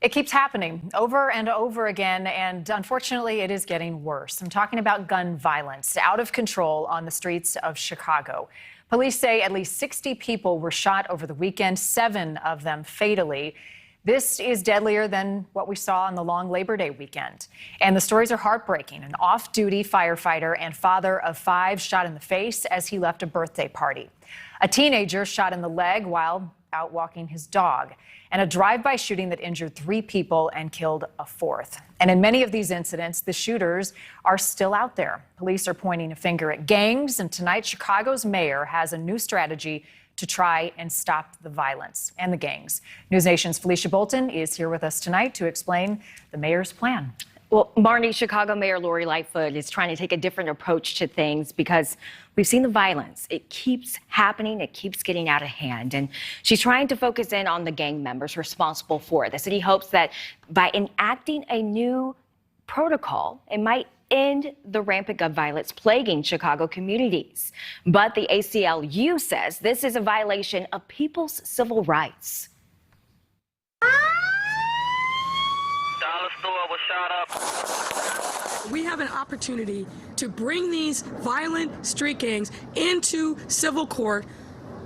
It keeps happening over and over again, and unfortunately, it is getting worse. I'm talking about gun violence, out of control on the streets of Chicago. Police say at least 60 people were shot over the weekend, 7 of them fatally. This is deadlier than what we saw on the long Labor Day weekend. And the stories are heartbreaking. An off-duty firefighter and father of 5 shot in the face as he left a birthday party. A teenager shot in the leg while out walking his dog. And a drive-by shooting that injured 3 people and killed a 4th. And in many of these incidents, the shooters are still out there. Police are pointing a finger at gangs, and tonight Chicago's mayor has a new strategy to try and stop the violence and the gangs. NewsNation's Felicia Bolton is here with us tonight to explain the mayor's plan. Well, Marnie, Chicago Mayor Lori Lightfoot is trying to take a different approach to things because we've seen the violence. It keeps happening. It keeps getting out of hand. And she's trying to focus in on the gang members responsible for it. The city hopes that by enacting a new protocol, it might end the rampant gun violence plaguing Chicago communities. But the ACLU says this is a violation of people's civil rights. We have an opportunity to bring these violent street gangs into civil court,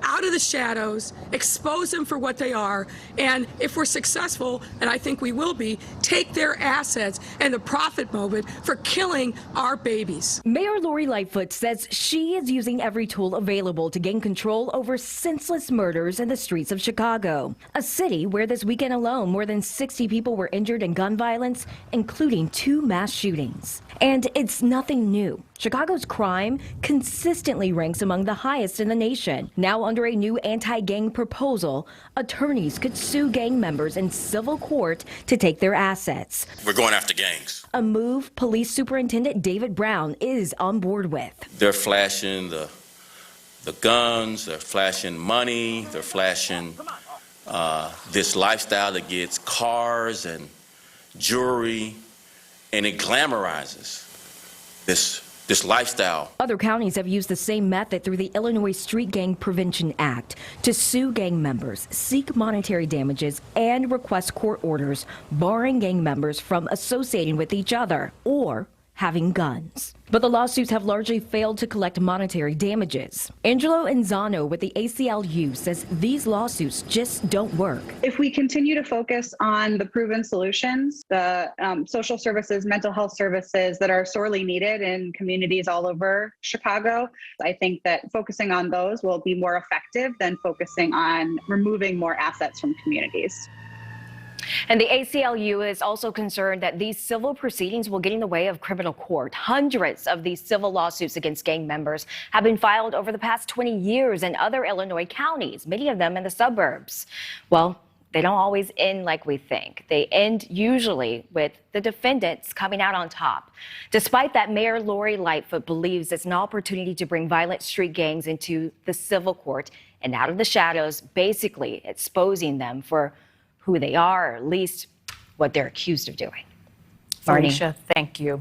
out of the shadows, expose them for what they are, and if we're successful, and I think we will be, take their assets and the profit motive for killing our babies. Mayor Lori Lightfoot says she is using every tool available to gain control over senseless murders in the streets of Chicago, a city where this weekend alone more than 60 people were injured in gun violence, including 2 mass shootings. And it's nothing new. Chicago's crime consistently ranks among the highest in the nation. Now, under a new anti-gang proposal, attorneys could sue gang members in civil court to take their assets. We're going after gangs. A move Police Superintendent David Brown is on board with. They're flashing the guns, they're flashing money, they're flashing this lifestyle that gets cars and jewelry, and it glamorizes this lifestyle. Other counties have used the same method through the Illinois Street Gang Prevention Act to sue gang members, seek monetary damages, and request court orders barring gang members from associating with each other or having guns. But the lawsuits have largely failed to collect monetary damages. Angelo Enzano with the ACLU says these lawsuits just don't work. If we continue to focus on the proven solutions, the social services, mental health services that are sorely needed in communities all over Chicago, I think that focusing on those will be more effective than focusing on removing more assets from communities. And the ACLU is also concerned that these civil proceedings will get in the way of criminal court. Hundreds of these civil lawsuits against gang members have been filed over the past 20 years in other Illinois counties, many of them in the suburbs. Well, they don't always end like we think. They end usually with the defendants coming out on top. Despite that, Mayor Lori Lightfoot believes it's an opportunity to bring violent street gangs into the civil court and out of the shadows, basically exposing them for who they are, or at least what they're accused of doing. Felicia, thank you.